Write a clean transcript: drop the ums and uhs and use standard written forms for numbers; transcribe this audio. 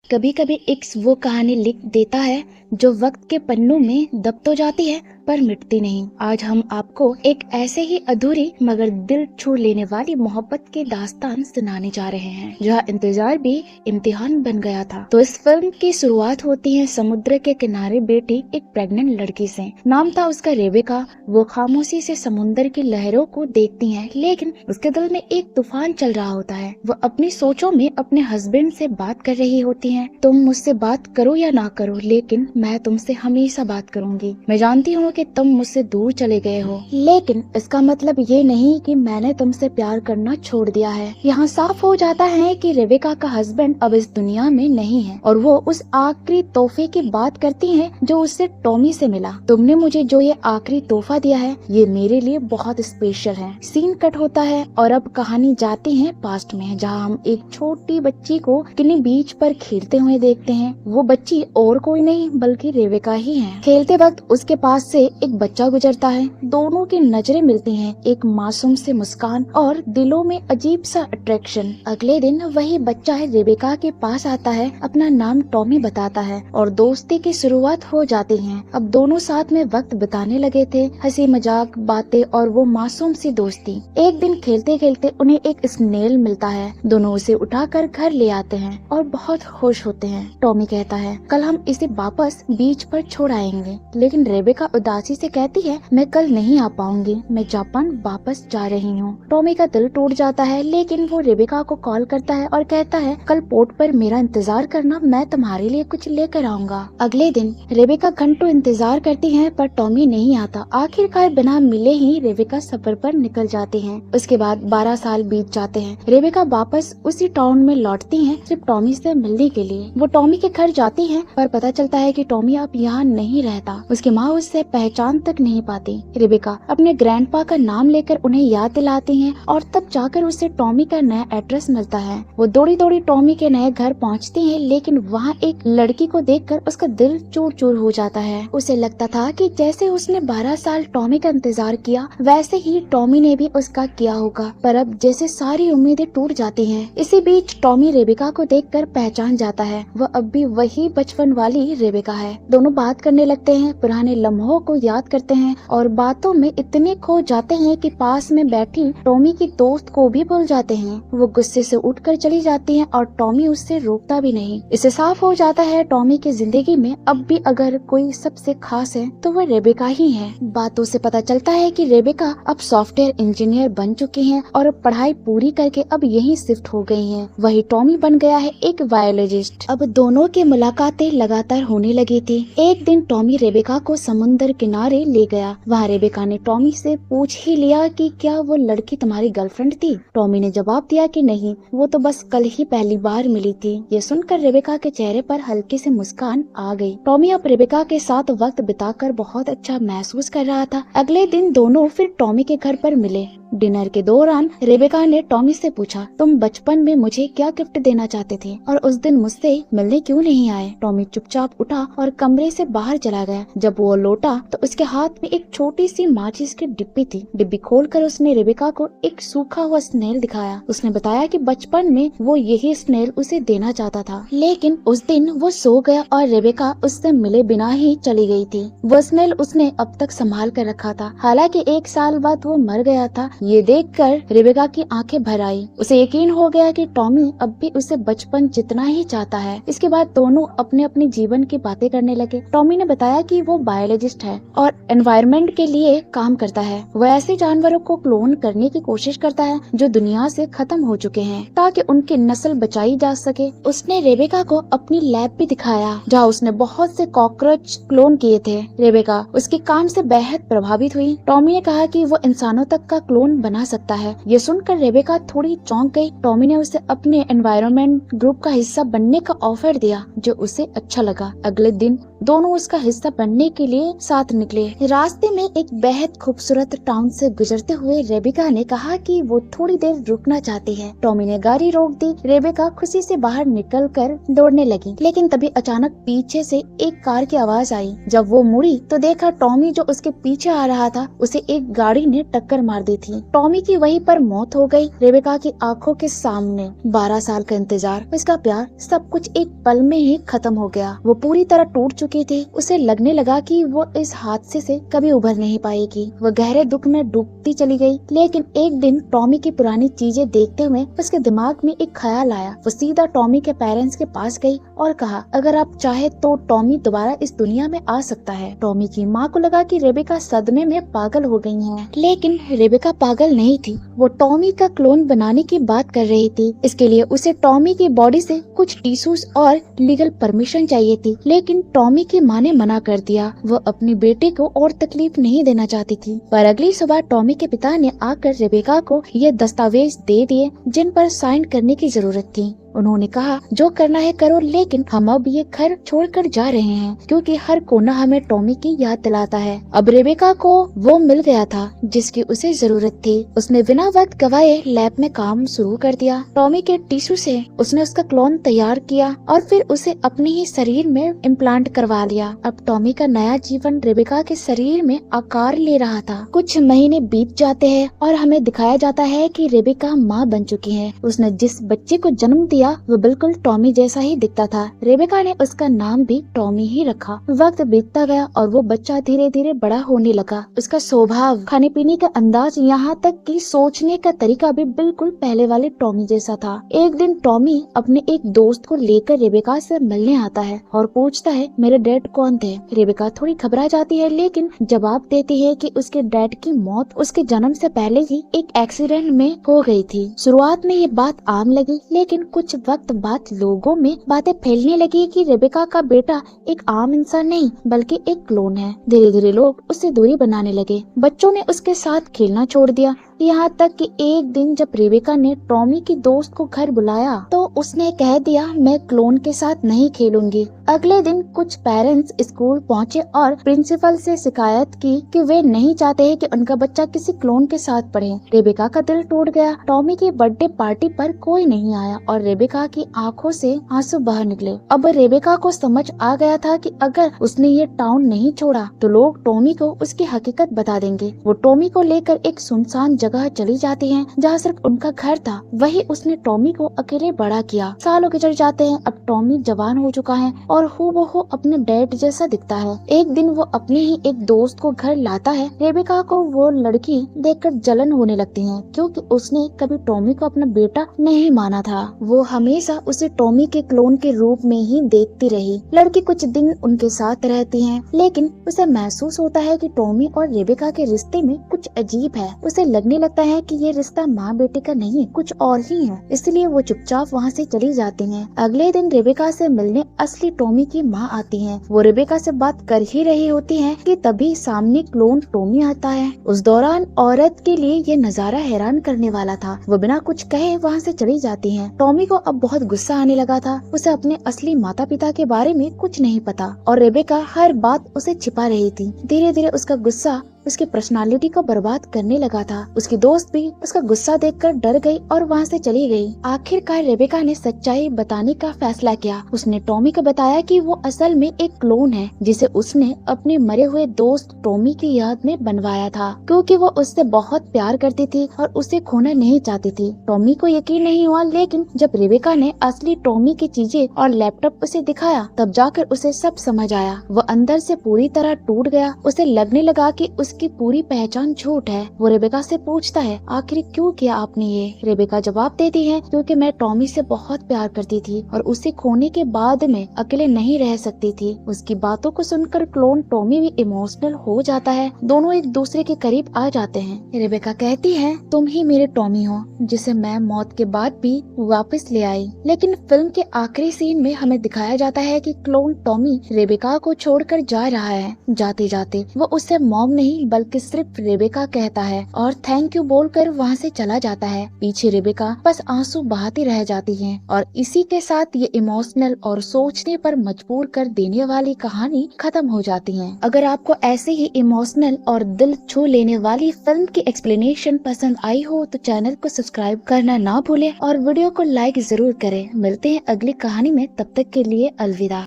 कभी कभी एक वो कहानी लिख देता है जो वक्त के पन्नों में दब तो जाती है पर मिटती नहीं। आज हम आपको एक ऐसे ही अधूरी मगर दिल छू लेने वाली मोहब्बत की दास्तान सुनाने जा रहे हैं जहाँ इंतजार भी इम्तिहान बन गया था। तो इस फिल्म की शुरुआत होती है समुद्र के किनारे बैठी एक प्रेग्नेंट लड़की से। नाम था उसका रेबेका। वो खामोशी से समुद्र की लहरों को देखती है, लेकिन उसके दिल में एक तूफान चल रहा होता है। वो अपनी सोचों में अपने हस्बैंड से बात कर रही होती है। तुम मुझसे बात करो या ना करो, लेकिन मैं तुमसे हमेशा बात करूंगी। मैं जानती हूँ कि तुम मुझसे दूर चले गए हो, लेकिन इसका मतलब ये नहीं कि मैंने तुमसे प्यार करना छोड़ दिया है। यहाँ साफ हो जाता है कि रेबेका का हस्बैंड अब इस दुनिया में नहीं है और वो उस आखिरी तोहफे की बात करती है जो उससे टॉमी से मिला। तुमने मुझे जो ये आखिरी तोहफा दिया है ये मेरे लिए बहुत स्पेशल है। सीन कट होता है और अब कहानी जाती है पास्ट में, जहाँ हम एक छोटी बच्ची को किन्हीं बीच पर खेलते हुए देखते हैं। वो बच्ची और कोई नहीं बल्कि रेबेका ही है। खेलते वक्त उसके पास से एक बच्चा गुजरता है। दोनों की नजरें मिलती हैं, एक मासूम से मुस्कान और दिलों में अजीब सा अट्रैक्शन। अगले दिन वही बच्चा रेबेका के पास आता है, अपना नाम टॉमी बताता है और दोस्ती की शुरुआत हो जाती है। अब दोनों साथ में वक्त बिताने लगे थे, हंसी मजाक बातें और वो मासूम सी दोस्ती। एक दिन खेलते खेलते उन्हें एक स्नेल मिलता है। दोनों उसे उठाकर घर ले आते हैं और बहुत खुश होते हैं। टॉमी कहता है कल हम इसे वापस बीच पर छोड़ आएंगे, लेकिन रेबेका उदासी से कहती है मैं कल नहीं आ पाऊंगी, मैं जापान वापस जा रही हूँ। टॉमी का दिल टूट जाता है, लेकिन वो रेबेका को कॉल करता है और कहता है कल पोर्ट पर मेरा इंतजार करना, मैं तुम्हारे लिए कुछ लेकर आऊंगा। अगले दिन रेबेका घंटों इंतजार करती है पर टॉमी नहीं आता। आखिरकार बिना मिले ही रेबेका सफर पर निकल जाती है। उसके बाद 12 साल बीत जाते हैं। रेबेका वापस उसी टाउन में लौटती है सिर्फ टॉमी से मिलने के लिए। वो टॉमी के घर जाती है पर पता चलता है कि टॉमी अब यहाँ नहीं रहता। उसकी माँ उससे पहचान तक नहीं पाती। रेबेका अपने ग्रैंडपा का नाम लेकर उन्हें याद दिलाती है और तब जाकर उसे टॉमी का नया एड्रेस मिलता है। वो दौड़ी दौड़ी टॉमी के नए घर पहुँचती है, लेकिन वहाँ एक लड़की को देखकर उसका दिल चूर चूर हो जाता है। उसे लगता था कि जैसे उसने 12 साल टॉमी का इंतजार किया वैसे ही टॉमी ने भी उसका किया होगा, पर अब जैसे सारी उम्मीदें टूट जाती हैं। इसी बीच टॉमी रेबेका को देखकर पहचान जाता है, वह अब भी वही बचपन वाली रेबेका है। दोनों बात करने लगते हैं, पुराने लम्हों को याद करते हैं और बातों में इतने खो जाते हैं कि पास में बैठी टॉमी की दोस्त को भी भूल जाते हैं। वो गुस्से से उठकर चली जाती है और टॉमी उससे रोकता भी नहीं। इससे साफ हो जाता है टॉमी की जिंदगी में अब भी अगर कोई सबसे खास है तो वह रेबेका ही है। बातों से पता चलता है कि रेबेका अब सॉफ्टवेयर इंजीनियर बन चुकी हैं और पढ़ाई पूरी करके अब यहीं शिफ्ट हो गई हैं। वही टॉमी बन गया है एक बायोलॉजिस्ट। अब दोनों की मुलाकातें लगातार होने लगी थी। एक दिन टॉमी रेबेका को समुद्र किनारे ले गया। वहाँ रेबेका ने टॉमी से पूछ ही लिया कि क्या वो लड़की तुम्हारी गर्लफ्रेंड थी। टॉमी ने जवाब दिया कि नहीं, वो तो बस कल ही पहली बार मिली थी। ये सुनकर रेबेका के चेहरे पर हल्की सी मुस्कान आ गई। टॉमी अब रेबेका के साथ वक्त बिताकर बहुत अच्छा महसूस कर रहा था। अगले दिन दोनों फिर टॉमी के घर पर मिले। डिनर के दौरान रेबेका ने टॉमी से पूछा तुम बचपन में मुझे क्या गिफ्ट देना चाहते थे और उस दिन मुझसे मिलने क्यों नहीं आए। टॉमी चुपचाप उठा और कमरे से बाहर चला गया। जब वो लौटा तो उसके हाथ में एक छोटी सी माचिस की डिब्बी थी। डिब्बी खोलकर उसने रेबेका को एक सूखा हुआ स्नेल दिखाया। उसने बताया कि बचपन में वो यही स्नेल उसे देना चाहता था, लेकिन उस दिन वो सो गया और रेबेका उससे मिले बिना ही चली गई थी। वो स्नेल उसने अब तक संभाल कर रखा था। हालांकि 1 साल बाद वो मर गया था। ये देखकर रेबेका की आंखें भर आई। उसे यकीन हो गया कि टॉमी अब भी उसे बचपन जितना ही चाहता है। इसके बाद दोनों अपने अपने जीवन की बातें करने लगे। टॉमी ने बताया कि वो बायोलॉजिस्ट है और एनवायरनमेंट के लिए काम करता है। वो ऐसे जानवरों को क्लोन करने की कोशिश करता है जो दुनिया से खत्म हो चुके हैं, ताकि उनकी नस्ल बचाई जा सके। उसने रेबेका को अपनी लैब भी दिखाया जहाँ उसने बहुत से कॉकरोच क्लोन किए थे। रेबेका उसके काम से बेहद प्रभावित हुई। टॉमी ने कहा कि वो इंसानों तक का क्लोन बना सकता है। ये सुनकर रेबेका थोड़ी चौंक गई। टॉमी ने उसे अपने एनवायरनमेंट ग्रुप का हिस्सा बनने का ऑफर दिया जो उसे अच्छा लगा। अगले दिन दोनों उसका हिस्सा बनने के लिए साथ निकले। रास्ते में एक बेहद खूबसूरत टाउन से गुजरते हुए रेबेका ने कहा कि वो थोड़ी देर रुकना चाहती है। टॉमी ने गाड़ी रोक दी। रेबेका खुशी से बाहर निकलकर दौड़ने लगी, लेकिन तभी अचानक पीछे से एक कार की आवाज आई। जब वो मुड़ी तो देखा टॉमी जो उसके पीछे आ रहा था उसे एक गाड़ी ने टक्कर मार दी थी। टॉमी की वहीं पर मौत हो गई। रेबेका की आंखों के सामने 12 साल का इंतजार, उसका प्यार, सब कुछ एक पल में ही खत्म हो गया। वो पूरी तरह टूट चुकी थी। उसे लगने लगा कि वो इस हादसे से कभी उभर नहीं पाएगी। वो गहरे दुख में डूबती चली गई। लेकिन एक दिन टॉमी की पुरानी चीजें देखते हुए उसके दिमाग में एक ख्याल आया। वो सीधा टॉमी के पेरेंट्स के पास गई और कहा, अगर आप चाहे तो टॉमी दोबारा इस दुनिया में आ सकता है। टॉमी की माँ को लगा कि रेबेका सदमे में पागल हो गई है, लेकिन रेबेका पागल नहीं थी। वो टॉमी का क्लोन बनाने की बात कर रही थी। इसके लिए उसे टॉमी की बॉडी से कुछ टिश्यूज और लीगल परमिशन चाहिए थी, लेकिन टॉमी की माँ ने मना कर दिया। वो अपनी बेटे को और तकलीफ नहीं देना चाहती थी। पर अगली सुबह टॉमी के पिता ने आकर रेबेका को ये दस्तावेज दे दिए जिन पर साइन करने की जरूरत थी। उन्होंने कहा, जो करना है करो, लेकिन हम अब ये घर छोड़कर जा रहे हैं क्योंकि हर कोना हमें टॉमी की याद दिलाता है। अब रेबेका को वो मिल गया था जिसकी उसे जरूरत थी। उसने बिना वक्त गवाए लैब में काम शुरू कर दिया। टॉमी के टिश्यू से उसने उसका क्लोन तैयार किया और फिर उसे अपने ही शरीर में इम्प्लांट करवा लिया। अब टॉमी का नया जीवन रेबेका के शरीर में आकार ले रहा था। कुछ महीने बीत जाते हैं और हमें दिखाया जाता है कि रेबेका माँ बन चुकी है। उसने जिस बच्चे को जन्म दिया वो बिल्कुल टॉमी जैसा ही दिखता था। रेबेका ने उसका नाम भी टॉमी ही रखा। वक्त बीतता गया और वो बच्चा धीरे धीरे बड़ा होने लगा। उसका स्वभाव, खाने पीने का अंदाज, यहाँ तक कि सोचने का तरीका भी बिल्कुल पहले वाले टॉमी जैसा था। एक दिन टॉमी अपने एक दोस्त को लेकर रेबेका से मिलने आता है और पूछता है, मेरे डैड कौन थे? रेबेका थोड़ी घबरा जाती है, लेकिन जवाब देती है कि उसके डैड की मौत उसके जन्म से पहले ही एक एक्सीडेंट में हो गई थी। शुरुआत में ये बात आम लगी, लेकिन कुछ वक्त बाद लोगों में बातें फैलने लगी कि रेबेका का बेटा एक आम इंसान नहीं बल्कि एक क्लोन है। धीरे धीरे लोग उससे दूरी बनाने लगे। बच्चों ने उसके साथ खेलना छोड़ दिया, यहाँ तक कि एक दिन जब रेबेका ने टॉमी की दोस्त को घर बुलाया तो उसने कह दिया, मैं क्लोन के साथ नहीं खेलूंगी। अगले दिन कुछ पेरेंट्स स्कूल पहुँचे और प्रिंसिपल से शिकायत की कि वे नहीं चाहते हैं कि उनका बच्चा किसी क्लोन के साथ पढ़े। रेबेका का दिल टूट गया। टॉमी की बर्थडे पार्टी पर कोई नहीं आया और रेबेका की आंखों से आंसू बाहर निकले। अब रेबेका को समझ आ गया था कि अगर उसने ये टाउन नहीं छोड़ा तो लोग टॉमी को उसकी हकीकत बता देंगे। वो टॉमी को लेकर एक सुनसान जगह चली जाती हैं जहाँ सिर्फ उनका घर था। वही उसने टॉमी को अकेले बड़ा किया। सालों गुजर जाते हैं। अब टॉमी जवान हो चुका है और हूबहू अपने डैड जैसा दिखता है। एक दिन वो अपने ही एक दोस्त को घर लाता है। रेबेका को वो लड़की देखकर जलन होने लगती है क्योंकि उसने कभी टॉमी को अपना बेटा नहीं माना था। वो हमेशा उसे टॉमी के क्लोन के रूप में ही देखती रही। लड़की कुछ दिन उनके साथ रहती है, लेकिन उसे महसूस होता है कि टॉमी और रेबेका के रिश्ते में कुछ अजीब है। उसे लगने लगता है कि ये रिश्ता माँ बेटे का नहीं कुछ और ही है, इसलिए वो चुपचाप वहाँ से चली जाती हैं। अगले दिन रेबेका से मिलने असली टॉमी की माँ आती है। वो रेबेका से बात कर ही रही होती है कि तभी सामने क्लोन टॉमी आता है। उस दौरान औरत के लिए ये नजारा हैरान करने वाला था। वो बिना कुछ कहे वहाँ से चली जाती है। टॉमी को अब बहुत गुस्सा आने लगा था। उसे अपने असली माता पिता के बारे में कुछ नहीं पता और रेबेका हर बात उसे छिपा रही थी। धीरे धीरे उसका गुस्सा उसकी पर्सनालिटी को बर्बाद करने लगा था। उसकी दोस्त भी उसका गुस्सा देखकर डर गई और वहाँ से चली गई। आखिरकार रेबेका ने सच्चाई बताने का फैसला किया। उसने टॉमी को बताया कि वो असल में एक क्लोन है जिसे उसने अपने मरे हुए दोस्त टॉमी की याद में बनवाया था, क्योंकि वो उससे बहुत प्यार करती थी और उसे खोना नहीं चाहती थी। टॉमी को यकीन नहीं हुआ, लेकिन जब रेबेका ने असली टॉमी की चीजें और लैपटॉप उसे दिखाया तब जाकर उसे सब समझ आया। वो अंदर से पूरी तरह टूट गया। उसे लगने लगा कि उसकी पूरी पहचान झूठ है। वो रेबेका से पूछता है, आखिर क्यों किया आपने ये? रेबेका जवाब देती है, क्योंकि मैं टॉमी से बहुत प्यार करती थी और उसे खोने के बाद में अकेले नहीं रह सकती थी। उसकी बातों को सुनकर क्लोन टॉमी भी इमोशनल हो जाता है। दोनों एक दूसरे के करीब आ जाते हैं। रेबेका कहती है, तुम ही मेरे टॉमी हो जिसे मैं मौत के बाद भी वापस ले आई। लेकिन फिल्म के आखिरी सीन में हमें दिखाया जाता है कि क्लोन टॉमी रेबेका को छोड़कर जा रहा है। जाते जाते वो उससे मॉम नहीं नहीं बल्कि सिर्फ रेबेका कहता है और थैंक यू बोलकर वहाँ से चला जाता है। पीछे रेबेका बस आंसू बहाती रह जाती है और इसी के साथ ये इमोशनल और सोचने पर मजबूर कर देने वाली कहानी खत्म हो जाती है। अगर आपको ऐसे ही इमोशनल और दिल छू लेने वाली फिल्म की एक्सप्लेनेशन पसंद आई हो तो चैनल को सब्सक्राइब करना ना भूलें और वीडियो को लाइक जरूर करें। मिलते हैं अगली कहानी में, तब तक के लिए अलविदा।